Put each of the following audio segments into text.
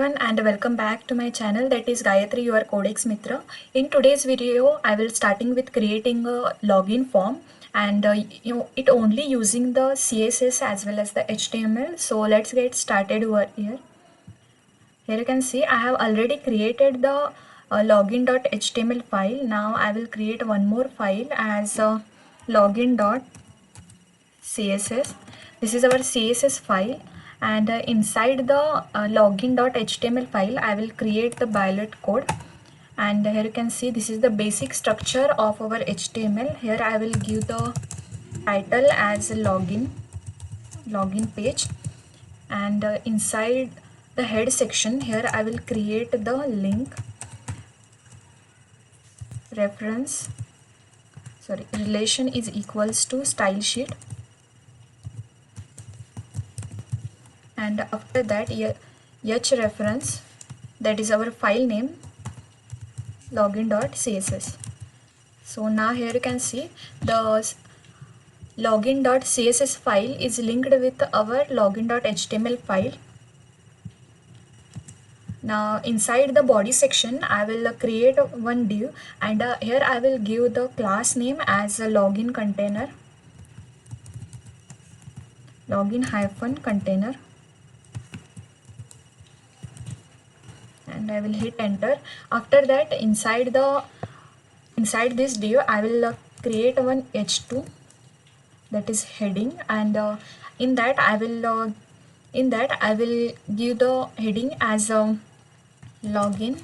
everyone and welcome back to my channel, that is Gayatri, your Codex Mitra. In today's video I will starting with creating a login form and it only using the CSS as well as the HTML. So let's get started over here. Here you can see I have already created the login.html file. Now I will create one more file as login.css. This is our CSS file, and inside the login.html file I will create the boilerplate code. And here you can see this is the basic structure of our HTML. Here I will give the title as login page, and inside the head section here I will create the link reference relation is equals to style sheet, and after that h reference, that is our file name, login.css. So now here you can see the login.css file is linked with our login.html file. Now inside the body section I will create one div, and here I will give the class name as a login container, and I will hit enter. After that inside this div I will create one h2, that is heading, and in that I will give the heading as login.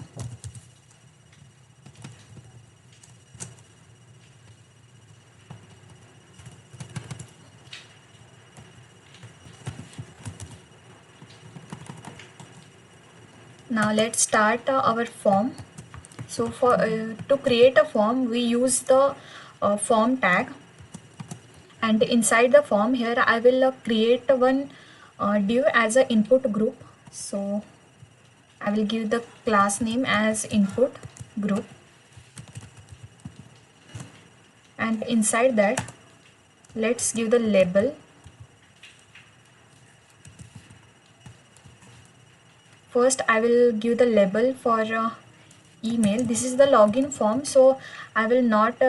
Now let's start our form. So for to create a form we use the form tag, and inside the form here I will create one div as a input group. So I will give the class name as input group, and inside that let's give the label. First I will give the label for email. This is the login form, so I will not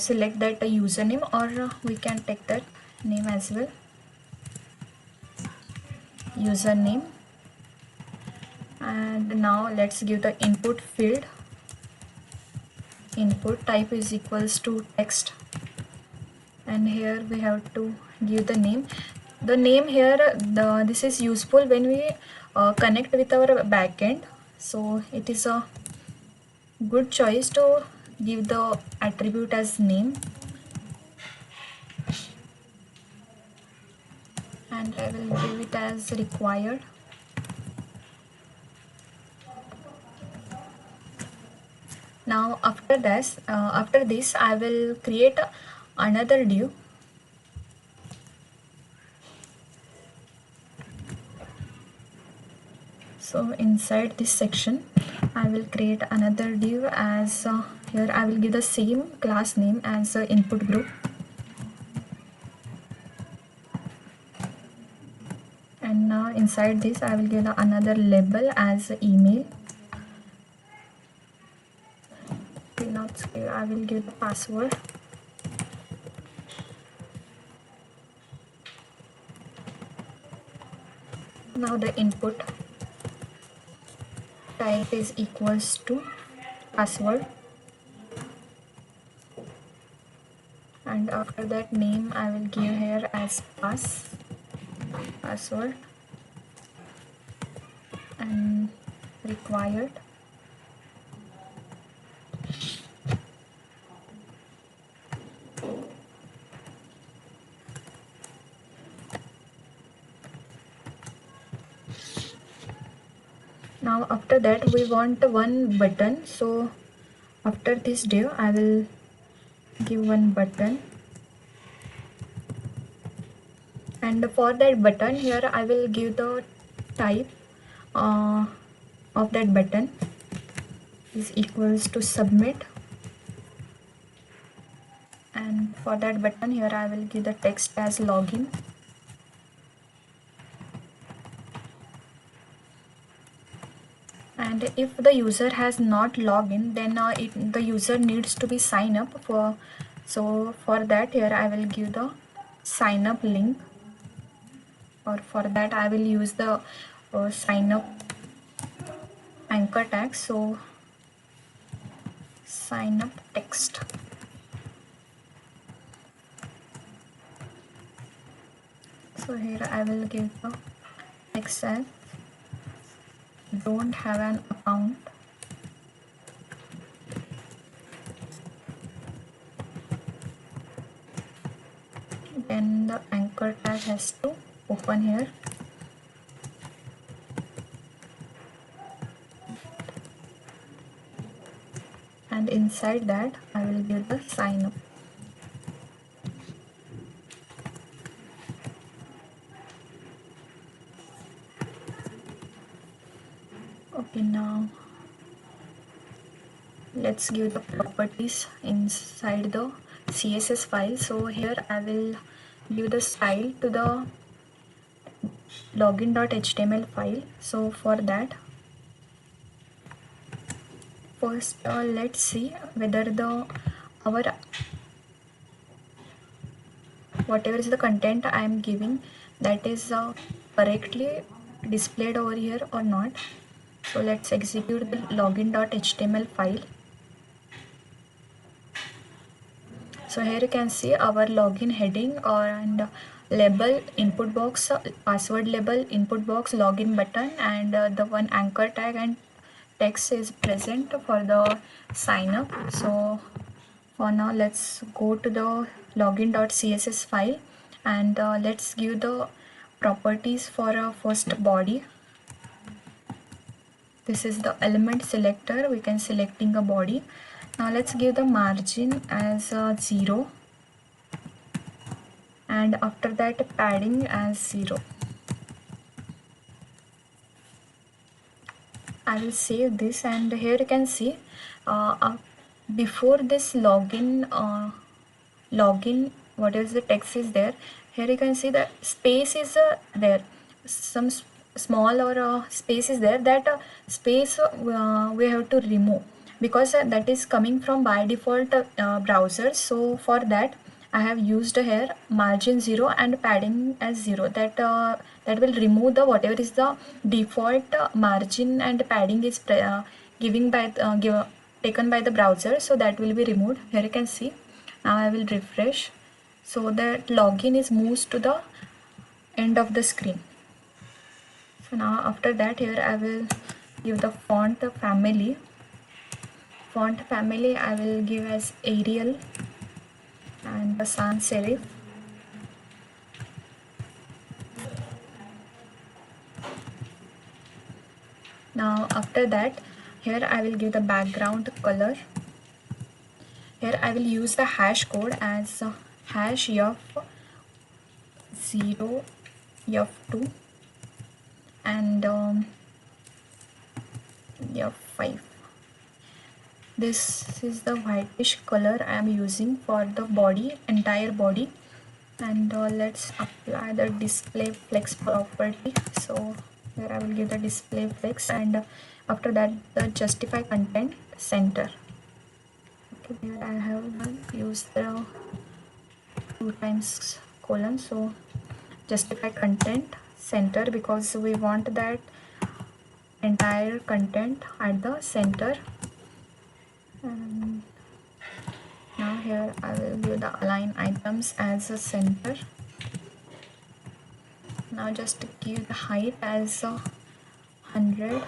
select that username, or we can take that name as well, username. And now let's give the input field, input type is equals to text, and here we have to give the name. The name here, this is useful when we connect with our backend, so it is a good choice to give the attribute as name, and I will give it as required. Now after this I will create another div. So inside this section I will create another div as here I will give the same class name as input group, and now inside this I will give another label as email. I will give the password. Now the input type is equals to password, and after that name I will give here as password, and required. Now after that we want one button, so after this div I will give one button, and for that button here I will give the type of that button is equals to submit, and for that button here I will give the text as login. And if the user has not logged in, then the user needs to be sign up for. So for that, here I will give the sign up link, or for that I will use the sign up anchor tag. So sign up text. So here I will give the text as don't have an account. Then the anchor tag has to open here. And inside that I will give the sign up. Okay, now let's give the properties inside the CSS file. So here I will give the style to the login.html file. So for that, first let's see whether the our whatever is the content I am giving, that is correctly displayed over here or not. So let's execute the login.html file. So here you can see our login heading and label, input box, password label, input box, login button, and the one anchor tag and text is present for the sign up. So for now, let's go to the login.css file, and let's give the properties for a first body. This is the element selector. We can selecting a body. Now let's give the margin as 0, and after that padding as 0. I will save this, and here you can see before this login what is the text is there. Here you can see the space is there, some small or space is there. That space we have to remove, because that is coming from by default browser. So for that I have used here margin 0 and padding as 0. That will remove the whatever is the default margin and padding is giving by taken by the browser. So that will be removed. Here you can see. Now I will refresh, so that login is moved to the end of the screen. So now after that, here I will give the font family. Font family I will give as Arial and the sans serif. Now after that, here I will give the background color. Here I will use the hash code as hash f0 f2 and f5. This is the whitish color I am using for the body, entire body. And let's apply the display flex property. So here I will give the display flex, and after that the justify content center. Okay, here I have used the 2 times colon, so justify content center, because we want that entire content at the center. And now here I will give the align items as a center. Now just give the height as 100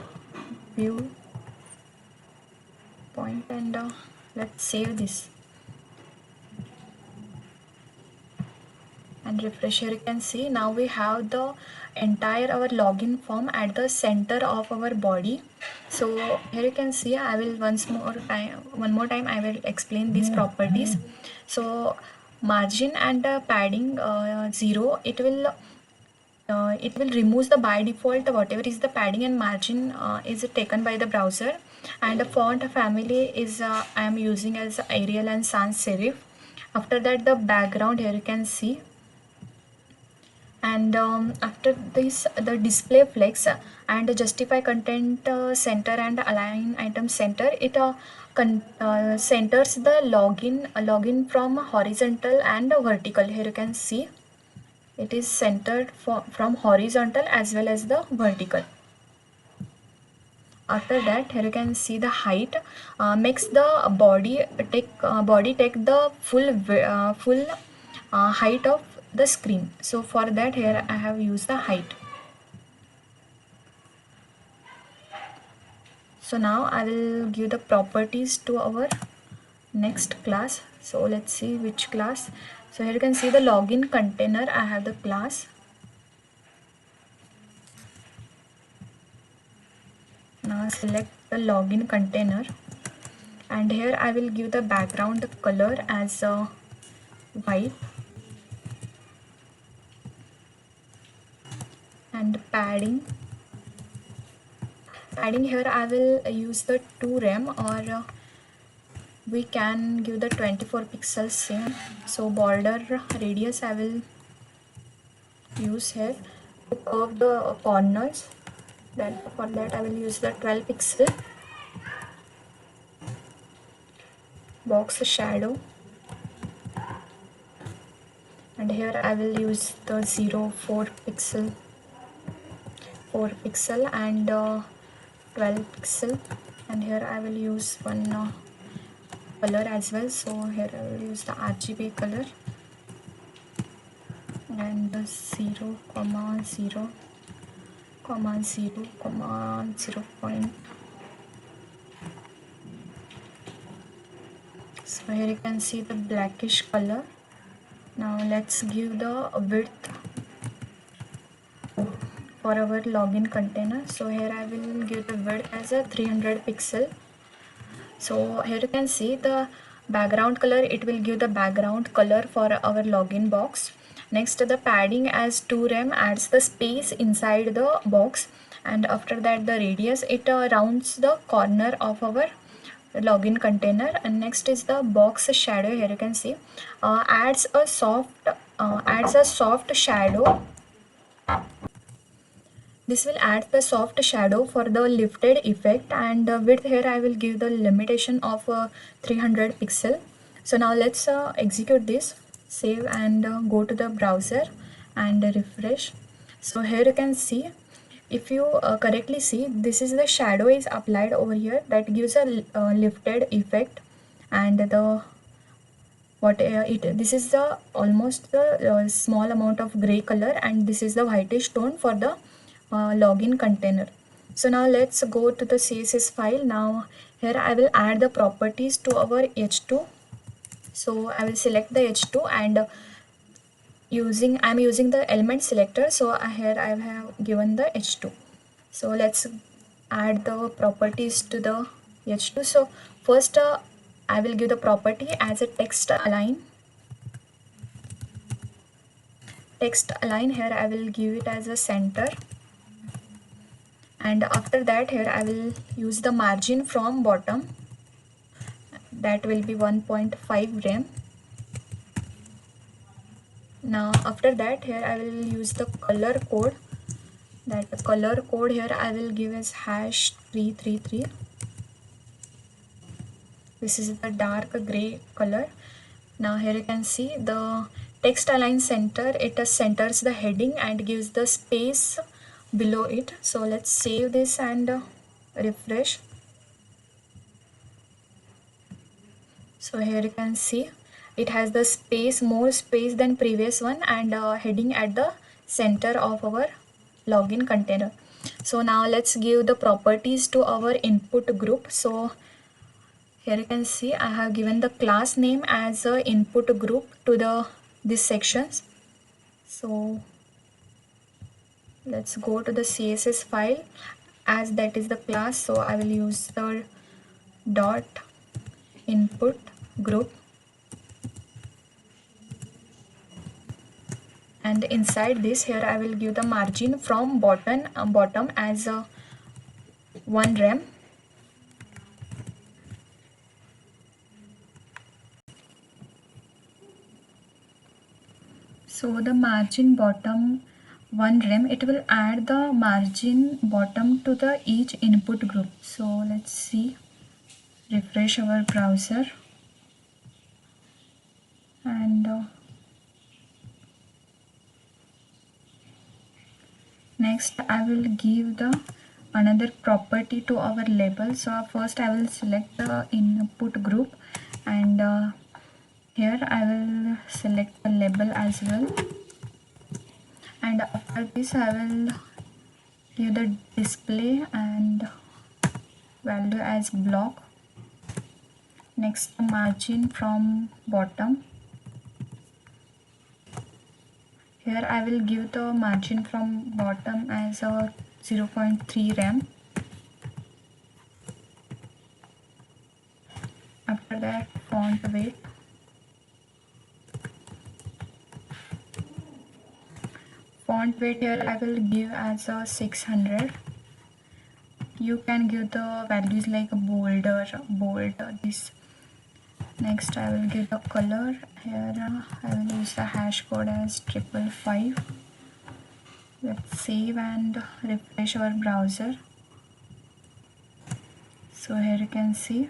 view point, and let's save this and refresh. Here you can see now we have the entire our login form at the center of our body. So here you can see I will one more time I will explain these properties. So margin and padding 0, it will remove the by default whatever is the padding and margin is taken by the browser. And the font family is I am using as Arial and sans serif. After that the background, here you can see And after this, the display flex and justify content center and align item center, it centers the login from horizontal and vertical. Here you can see it is centered from horizontal as well as the vertical. After that, here you can see the height makes the body take the full height of the screen. So for that, here I have used the height. So now I will give the properties to our next class. So let's see which class. So here you can see the login container. I have the class. Now select the login container, and here I will give the background color as white, and padding here I will use the 2 rem, or we can give the 24 pixels same. So border radius I will use here to curve the corners. For that I will use the 12 pixel. Box shadow, and here I will use the 4 pixel and 12 pixel, and here I will use one color as well. So here I will use the RGB color, and the 0, 0, 0, point. So here you can see the blackish color. Now let's give the width for our login container. So here I will give the width as a 300 pixel. So here you can see the background color. It will give the background color for our login box. Next, the padding as 2 rem adds the space inside the box, and after that the radius, it rounds the corner of our login container. And next is the box shadow. Here you can see adds a soft shadow. This will add the soft shadow for the lifted effect, and width here I will give the limitation of 300 pixel. So now let's execute this, save, and go to the browser and refresh. So here you can see, if you correctly see, this is the shadow is applied over here, that gives a lifted effect. And the what it this is the almost the small amount of gray color, and this is the whitish tone for the login container. So now let's go to the CSS file. Now here I will add the properties to our h2. So I will select the h2, and I'm using the element selector. So here I have given the h2. So let's add the properties to the h2. So first I will give the property as a text align. Here I will give it as a center, and after that here I will use the margin from bottom, that will be 1.5 rem. Now after that here I will use the color code. That color code here I will give as #333. This is the dark gray color. Now here you can see the text align center. It centers the heading and gives the space below it. So let's save this and refresh. So here you can see it has the more space than previous one, and heading at the center of our login container. So now let's give the properties to our input group. So here you can see I have given the class name as a input group to this sections. So let's go to the CSS file, as that is the class. So I will use the dot input group, and inside this here I will give the margin from bottom as a 1 rem. So the margin bottom 1 rem, it will add the margin bottom to the each input group. So let's see, refresh our browser, and next I will give the another property to our label. So first I will select the input group, and here I will select the label as well, and after this I will give the display and value as block. Next, margin from bottom, here I will give the margin from bottom as a 0.3 rem. After that, font weight, here I will give as a 600. You can give the values like bold or bold, this. Next I will give the color, here I will use the hash code as 555. Let's save and refresh our browser. So here you can see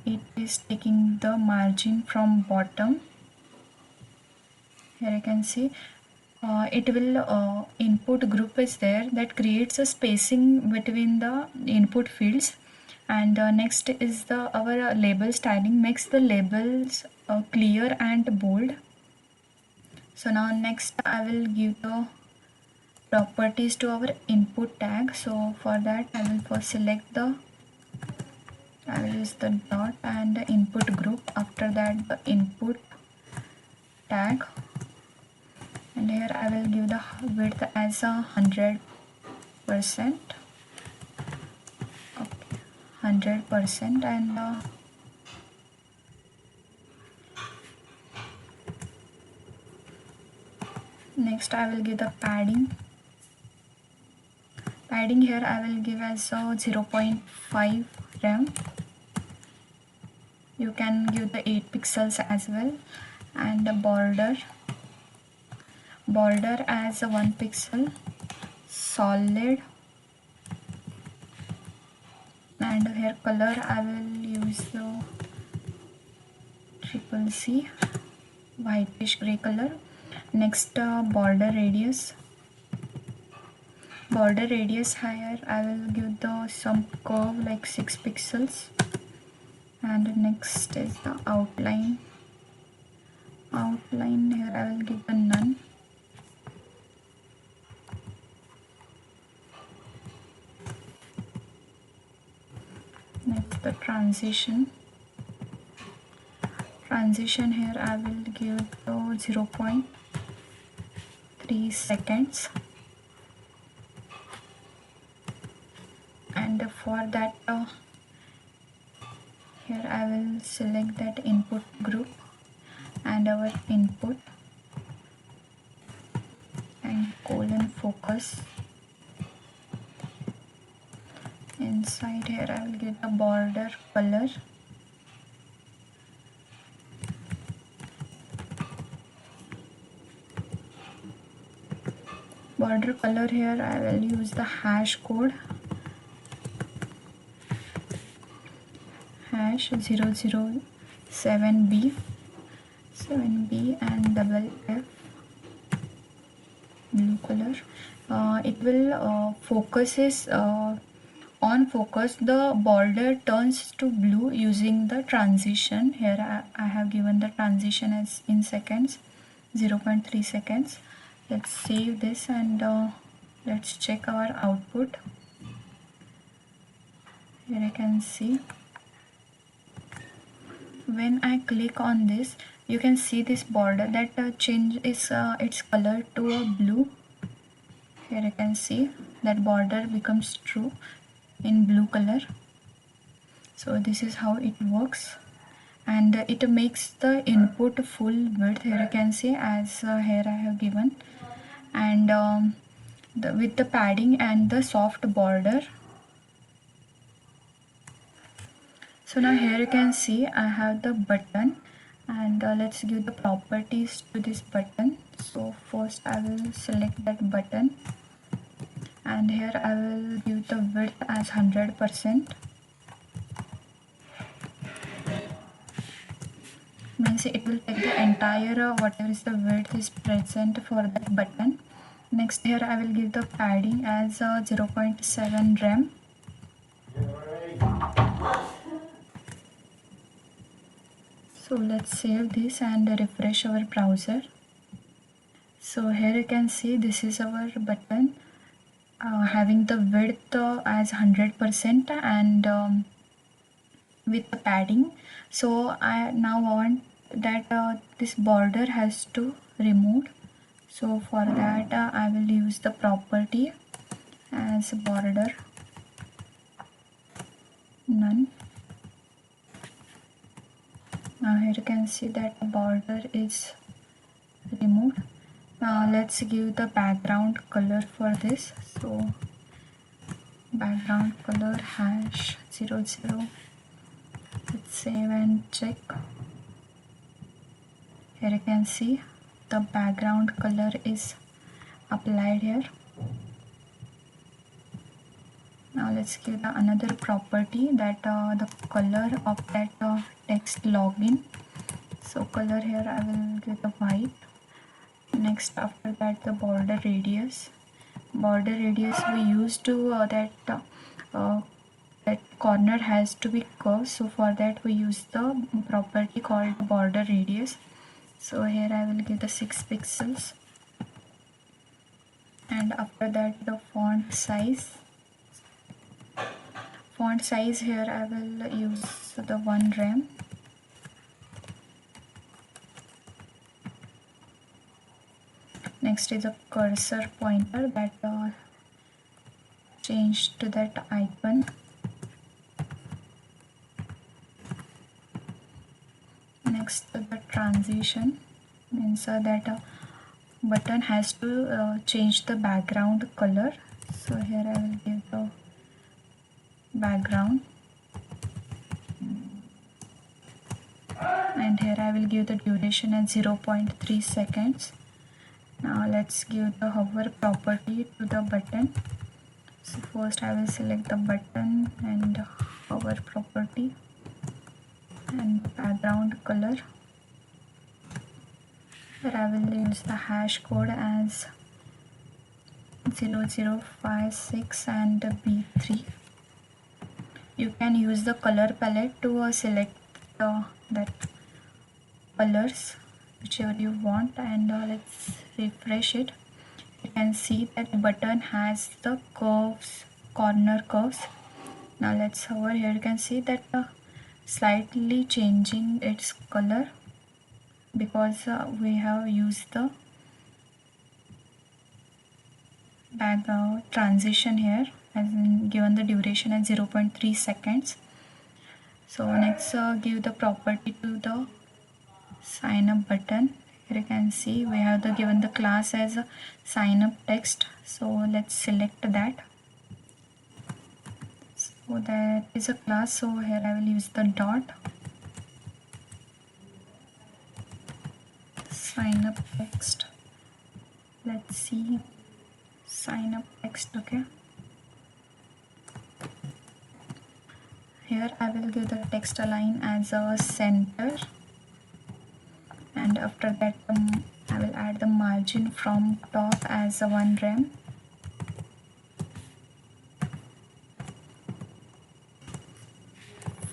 it is taking the margin from bottom. Here you can see it will input group is there, that creates a spacing between the input fields, and next is the our label styling, makes the labels clear and bold. So now next I will give the properties to our input tag. So for that I will first select the, I will use the dot and the input group, after that the input tag, and here I will give the width as 100%. Okay, 100%, and next I will give the padding. Here I will give as 0.5 rem. You can give the 8 pixels as well, and the border as 1 pixel, solid, and here color I will use the CCC, whitish gray color. Next border radius, here I will give the some curve like 6 pixels, and next is the outline, here I will give the none. Next the transition, here I will give the 0.3 seconds, and for that here I will select that input group and our input, and colon focus. Inside here I will give the border color, here I will use the hash code hash 007B and double F, blue color. It will focuses on focus, the border turns to blue using the transition. Here I have given the transition as in seconds, 0.3 seconds. Let's save this, and let's check our output. Here I can see when I click on this, you can see this border that change is its color to a blue. Here you can see that border becomes true in blue color. So this is how it works, and it makes the input full width. Here you can see as here I have given, and with the padding and the soft border. So now here you can see I have the button, and let's give the properties to this button. So first I will select that button, and here I will give the width as 100%. Means it will take the entire whatever is the width is present for that button. Next here I will give the padding as 0.7 rem. So let's save this and refresh our browser. So here you can see this is our button having the width as 100% and with the padding. So I now want that this border has to remove. So for that I will use the property as border none. Now here you can see that the border is removed. Now let's give the background color for this. So background color hash 00. Let's save and check. Here you can see the background color is applied here. Now let's give the another property that the color of that text login. So color here I will give the white. Next after that the border radius. Border radius we used to that corner has to be curved, so for that we use the property called border radius. So here I will give the 6 pixels, and after that the font size. Font size here I will use the 1 rem. Next is a cursor pointer that change to that icon. Next the transition means that button has to change the background color. So here I will give the background, and here I will give the duration as 0.3 seconds. Now let's give the hover property to the button. So first I will select the button and hover property and background color. Here I will use the hash code as 0056 and B3. You can use the color palette to select that colors whichever you want, and let's refresh it. You can see that button has the curves, corner curves. Now let's hover. Here you can see that slightly changing its color because we have used the background transition here, as in given the duration as 0.3 seconds. So next give the property to the sign up button. Here you can see we have given the class as a sign up text. So let's select that. So that is a class, so here I will use the dot sign up text. Let's see, sign up text. Okay, here I will give the text align as a center, and after that I will add the margin from top as a 1 rem.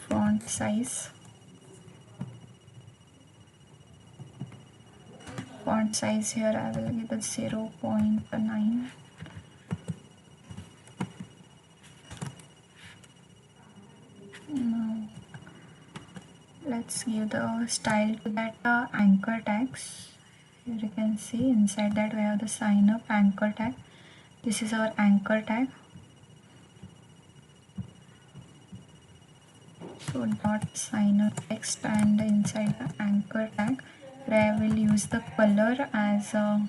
Font size, here I will give the 0.9. Now let's give the style to that anchor tags. Here you can see inside that we have the sign up anchor tag. This is our anchor tag. So dot sign up text, and inside the anchor tag where I will use the color as a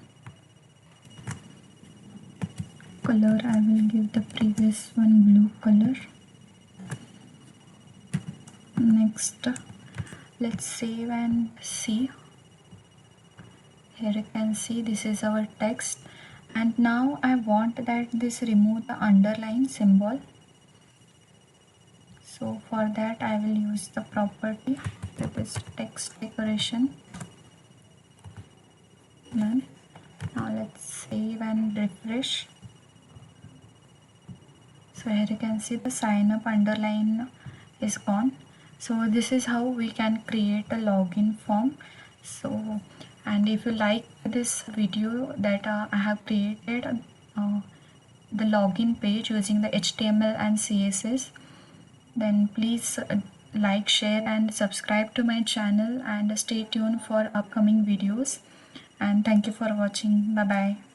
color. I will give the previous one blue color. Next let's save and see. Here you can see this is our text, and now I want that this remove the underline symbol. So for that I will use the property that is text decoration. None. Now let's save and refresh. So here you can see the sign up underline is gone. So this is how we can create a login form. So, and if you like this video that I have created the login page using the HTML and CSS, then please like, share and subscribe to my channel, and stay tuned for upcoming videos. And thank you for watching. Bye bye.